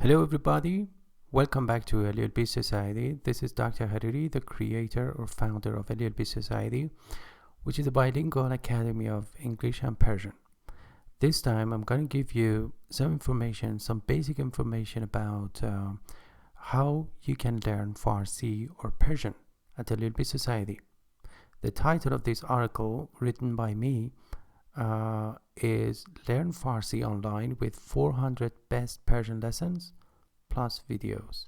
Hello everybody, welcome back to LLB Society. This is Dr. Hariri, the creator or founder of LLB Society, which is a bilingual academy of English and Persian. This time I'm going to give you some information, some basic information about how you can learn Farsi or Persian at LLB Society. The title of this article written by me is Learn Farsi Online with 400 Best Persian Lessons plus videos.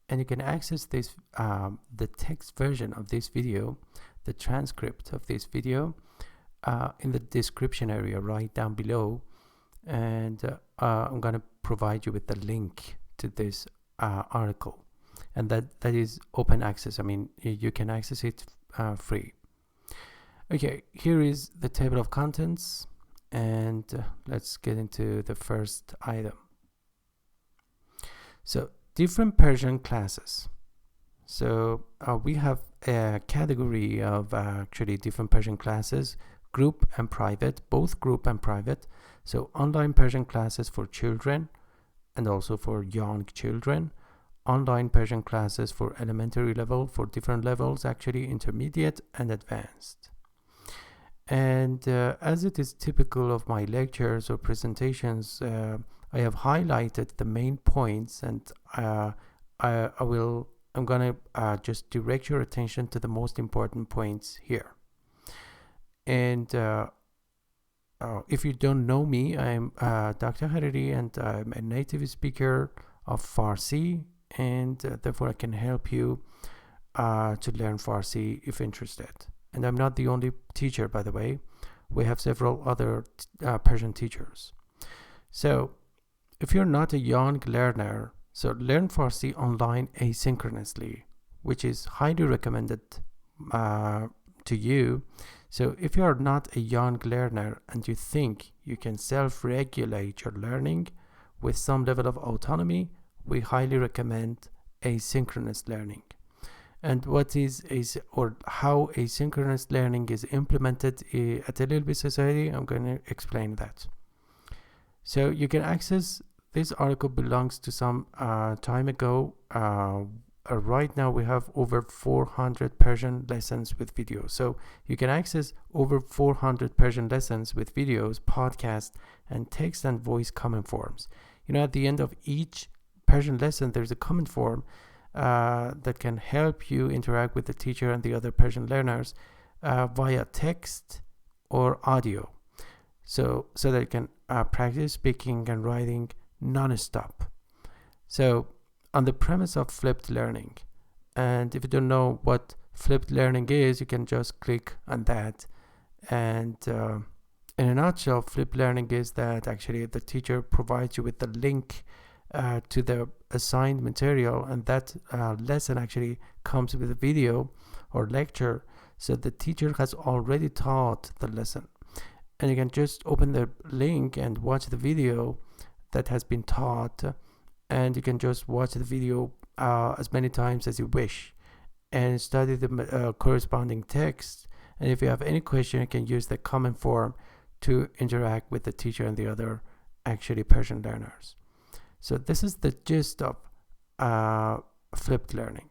And you can access this the text version of this video, the transcript of this video, in the description area right down below. And I'm going to provide you with the link to this article. And that is open access. I mean, you can access it free. Okay, here is the table of contents, and let's get into the first item. So, different Persian classes. So, we have a category of actually different Persian classes, group and private, both group and private. So, online Persian classes for children and also for young children. Online Persian classes for elementary level, for different levels, actually intermediate and advanced. And as it is typical of my lectures or presentations, I have highlighted the main points, and I'm gonna just direct your attention to the most important points here. And if you don't know me, I'm Dr. Hariri, and I'm a native speaker of Farsi, and therefore I can help you to learn Farsi if interested. And I'm not the only teacher, by the way. We have several other Persian teachers. So, if you're not a young learner, so learn Farsi online asynchronously, which is highly recommended to you. So, if you are not a young learner and you think you can self-regulate your learning with some level of autonomy, we highly recommend asynchronous learning. And what is how asynchronous learning is implemented at LLB Society, I'm going to explain that. So you can access this article belongs to some time ago. Right now we have over 400 Persian lessons with videos. So you can access over 400 Persian lessons with videos, podcasts, and text and voice comment forms. You know, at the end of each Persian lesson, there's a comment form that can help you interact with the teacher and the other Persian learners via text or audio, so that you can practice speaking and writing non-stop. So on the premise of flipped learning, and if you don't know what flipped learning is, you can just click on that. And in a nutshell, flipped learning is that actually the teacher provides you with the link to the assigned material, and that lesson actually comes with a video or lecture, so the teacher has already taught the lesson, and you can just open the link and watch the video that has been taught, and you can just watch the video as many times as you wish and study the corresponding text. And if you have any question, you can use the comment form to interact with the teacher and the other actually Persian learners. So this is the gist of flipped learning.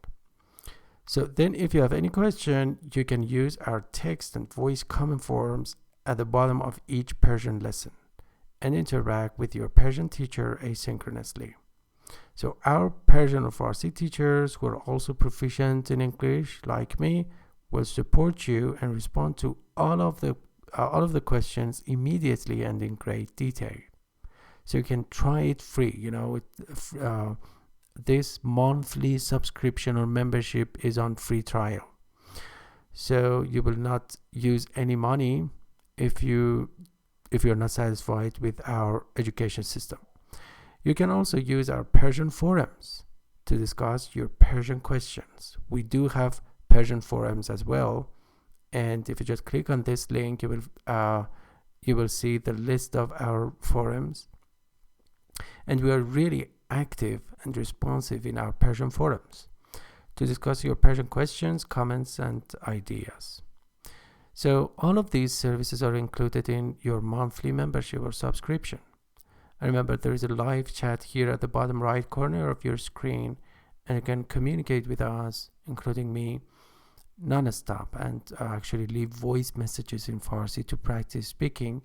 So then if you have any question, you can use our text and voice comment forms at the bottom of each Persian lesson and interact with your Persian teacher asynchronously. So our Persian or Farsi teachers who are also proficient in English, like me, will support you and respond to all of the questions immediately and in great detail. So you can try it free. You know, this monthly subscription or membership is on free trial. So you will not use any money if you're not satisfied with our education system. You can also use our Persian forums to discuss your Persian questions. We do have Persian forums as well. And if you just click on this link, you will see the list of our forums. And we are really active and responsive in our Persian forums to discuss your Persian questions, comments, and ideas. So all of these services are included in your monthly membership or subscription. And remember, there is a live chat here at the bottom right corner of your screen, and you can communicate with us, including me, non-stop, and actually leave voice messages in Farsi to practice speaking,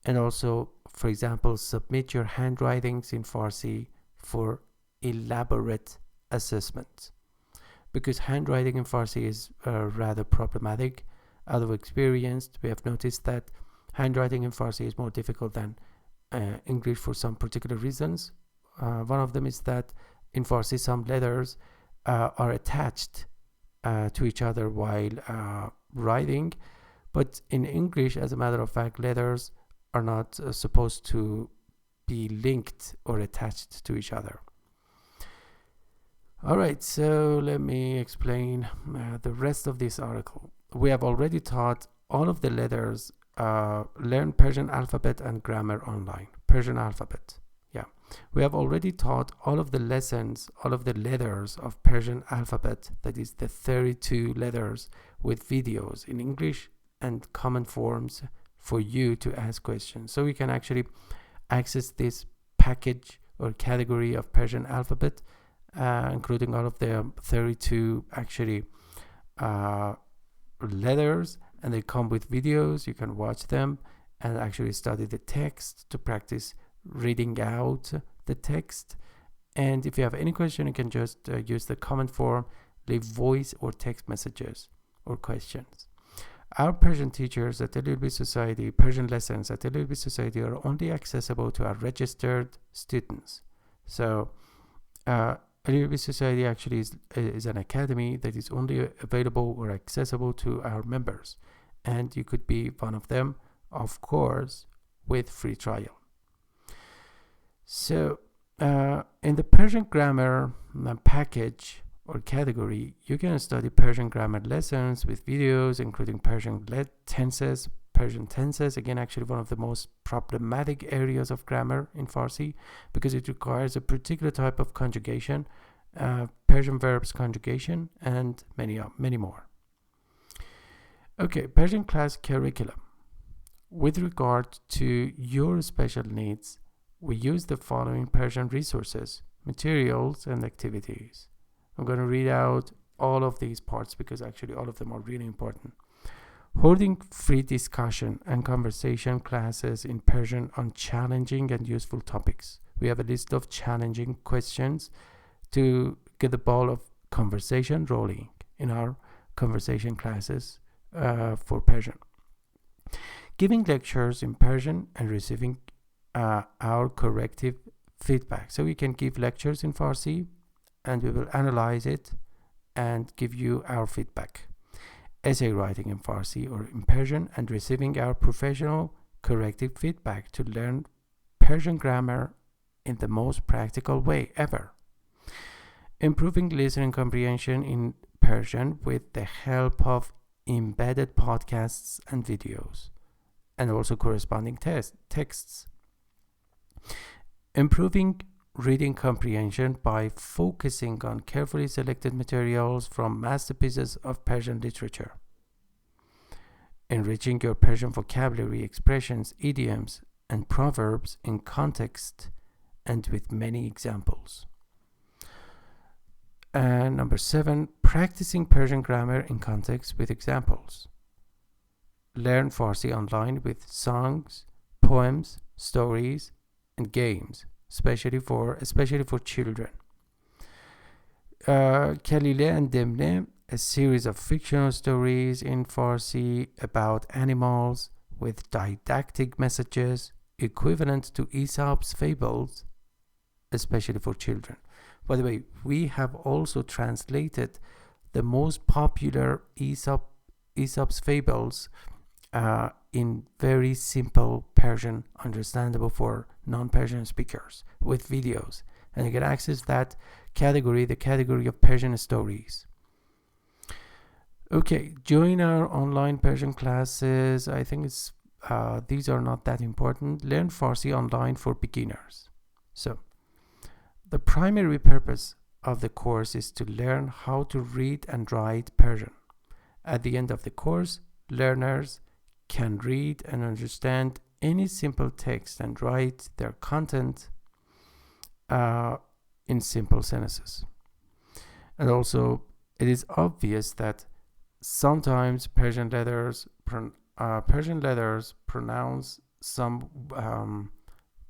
and also, for example, submit your handwritings in Farsi for elaborate assessment. Because handwriting in Farsi is rather problematic. Out of experience, we have noticed that handwriting in Farsi is more difficult than English for some particular reasons. One of them is that in Farsi, some letters are attached to each other while writing, but in English, as a matter of fact, letters are not supposed to be linked or attached to each other. Alright, so let me explain the rest of this article. We have already taught all of the letters. Learn Persian alphabet and grammar online. Persian alphabet. Yeah. We have already taught all of the lessons, all of the letters of Persian alphabet, that is the 32 letters, with videos in English and common forms for you to ask questions. So we can actually access this package or category of Persian alphabet, including all of the 32 actually letters, and they come with videos. You can watch them and actually study the text to practice reading out the text. And if you have any question, you can just use the comment form, leave voice or text messages or questions. Our Persian teachers at LLB Society, Persian Lessons at LLB Society, are only accessible to our registered students. So LLB Society actually is an academy that is only available or accessible to our members, and you could be one of them, of course, with free trial. So in the Persian grammar package or category, you can study Persian grammar lessons with videos, including Persian tenses. Persian tenses, again, actually one of the most problematic areas of grammar in Farsi, because it requires a particular type of conjugation, Persian verbs conjugation, and many more. Okay, Persian class curriculum. With regard to your special needs, we use the following Persian resources, materials, and activities. I'm going to read out all of these parts because actually all of them are really important. Holding free discussion and conversation classes in Persian on challenging and useful topics. We have a list of challenging questions to get the ball of conversation rolling in our conversation classes for Persian. Giving lectures in Persian and receiving our corrective feedback. So we can give lectures in Farsi and we will analyze it and give you our feedback. Essay writing in Farsi or in Persian and receiving our professional corrective feedback to learn Persian grammar in the most practical way ever. Improving listening comprehension in Persian with the help of embedded podcasts and videos, and also corresponding texts. Improving reading comprehension by focusing on carefully selected materials from masterpieces of Persian literature. Enriching your Persian vocabulary, expressions, idioms, and proverbs in context and with many examples. And number 7, practicing Persian grammar in context with examples. Learn Farsi online with songs, poems, stories, and games, especially for children. Kalile and Demne, a series of fictional stories in Farsi about animals with didactic messages equivalent to Aesop's fables, especially for children. By the way, we have also translated the most popular Aesop's fables in very simple Persian, understandable for non-Persian speakers, with videos. And you can access that category, the category of Persian stories. Okay, join our online Persian classes. I think these are not that important. Learn Farsi online for beginners. So, the primary purpose of the course is to learn how to read and write Persian. At the end of the course, learners can read and understand any simple text and write their content in simple sentences. And also, it is obvious that sometimes Persian letters pronounce some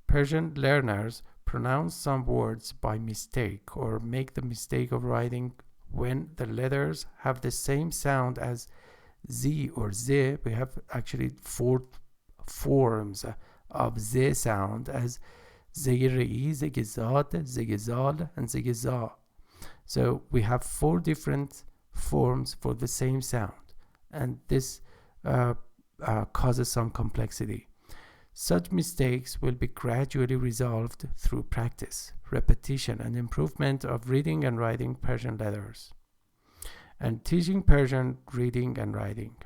Persian learners pronounce some words by mistake, or make the mistake of writing when the letters have the same sound as Z or Z. We have actually 4 forms of Z sound, as Zegre'i, Zegezad, Zegezal, and Zegeza. So we have 4 different forms for the same sound, and this causes some complexity. Such mistakes will be gradually resolved through practice, repetition, and improvement of reading and writing Persian letters. And teaching Persian reading and writing.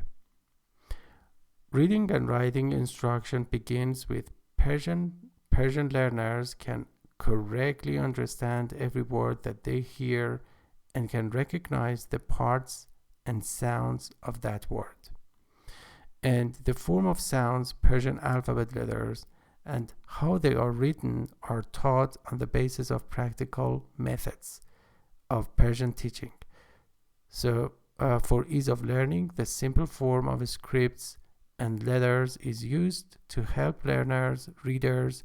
Reading and writing instruction begins with Persian learners can correctly understand every word that they hear and can recognize the parts and sounds of that word. And the form of sounds, Persian alphabet letters, and how they are written are taught on the basis of practical methods of Persian teaching. So for ease of learning, the simple form of scripts and letters is used to help readers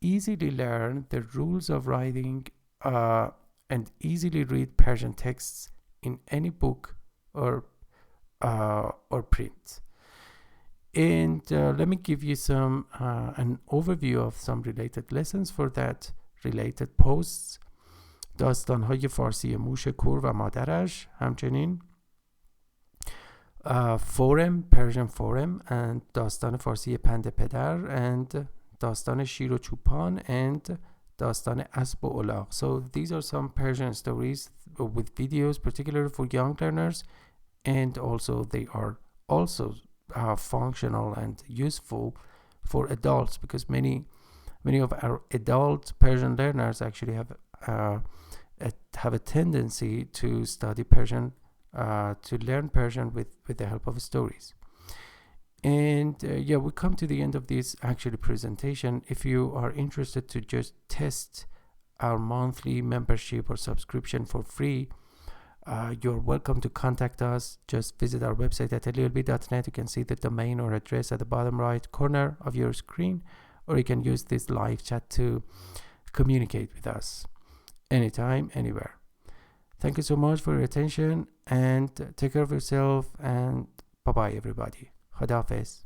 easily learn the rules of writing and easily read Persian texts in any book or print. And let me give you an overview of some related lessons for that, related posts. داستان‌های فارسی موش کور و مادرش، همچنین forum, Persian forum, and داستان فارسی پند پدر, and داستان شیر و چوپان, and داستان اسب و الاغ. So these are some Persian stories with videos, particularly for young learners, and also they are also functional and useful for adults, because many of our adult Persian learners actually have a tendency to study Persian, to learn Persian with the help of stories. And yeah, we come to the end of this actually presentation. If you are interested to just test our monthly membership or subscription for free, you're welcome to contact us. Just visit our website at llb.net. You can see the domain or address at the bottom right corner of your screen, or you can use this live chat to communicate with us anytime, anywhere. Thank you so much for your attention, and take care of yourself, and bye-bye everybody. Khuda Hafiz.